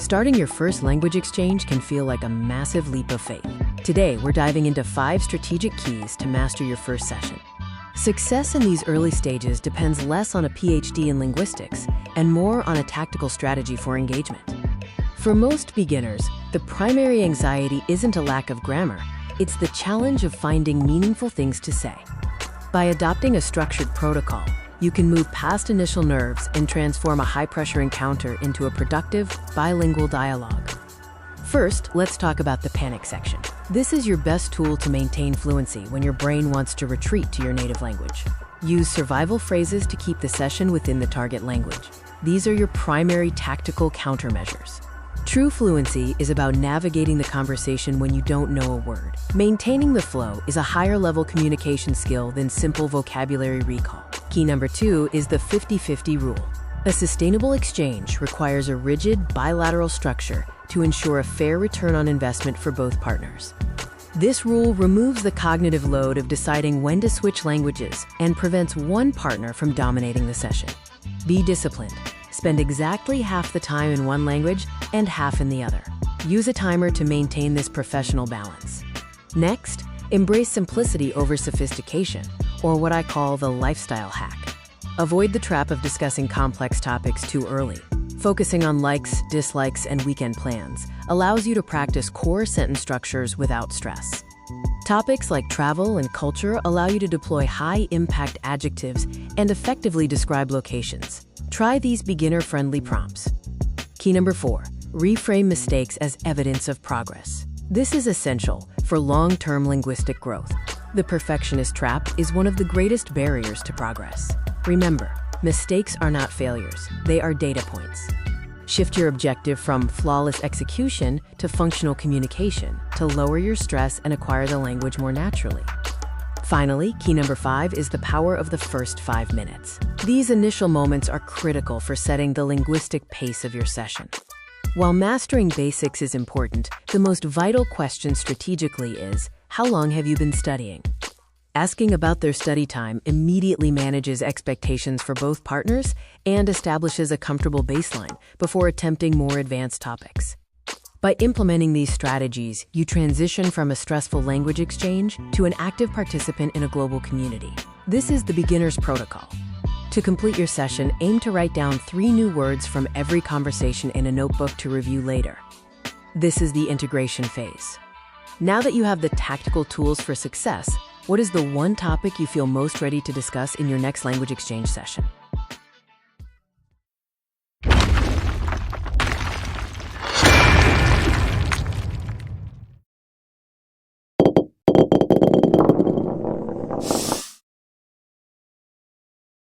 Starting your first language exchange can feel like a massive leap of faith. Today, we're diving into 5 strategic keys to master your first session. Success in these early stages depends less on a PhD in linguistics and more on a tactical strategy for engagement. For most beginners, the primary anxiety isn't a lack of grammar, it's the challenge of finding meaningful things to say. By adopting a structured protocol, you can move past initial nerves and transform a high-pressure encounter into a productive, bilingual dialogue. First, let's talk about the panic section. This is your best tool to maintain fluency when your brain wants to retreat to your native language. Use survival phrases to keep the session within the target language. These are your primary tactical countermeasures. True fluency is about navigating the conversation when you don't know a word. Maintaining the flow is a higher-level communication skill than simple vocabulary recall. Key number 2 is the 50-50 rule. A sustainable exchange requires a rigid, bilateral structure to ensure a fair return on investment for both partners. This rule removes the cognitive load of deciding when to switch languages and prevents one partner from dominating the session. Be disciplined. Spend exactly half the time in one language and half in the other. Use a timer to maintain this professional balance. Next, embrace simplicity over sophistication, or what I call the lifestyle hack. Avoid the trap of discussing complex topics too early. Focusing on likes, dislikes, and weekend plans allows you to practice core sentence structures without stress. Topics like travel and culture allow you to deploy high-impact adjectives and effectively describe locations. Try these beginner-friendly prompts. Key number 4, reframe mistakes as evidence of progress. This is essential for long-term linguistic growth. The perfectionist trap is one of the greatest barriers to progress. Remember, mistakes are not failures, they are data points. Shift your objective from flawless execution to functional communication to lower your stress and acquire the language more naturally. Finally, key number 5 is the power of the first 5 minutes. These initial moments are critical for setting the linguistic pace of your session. While mastering basics is important, the most vital question strategically is, how long have you been studying? Asking about their study time immediately manages expectations for both partners and establishes a comfortable baseline before attempting more advanced topics. By implementing these strategies, you transition from a stressful language exchange to an active participant in a global community. This is the beginner's protocol. To complete your session, aim to write down 3 new words from every conversation in a notebook to review later. This is the integration phase. Now that you have the tactical tools for success, what is the one topic you feel most ready to discuss in your next language exchange session?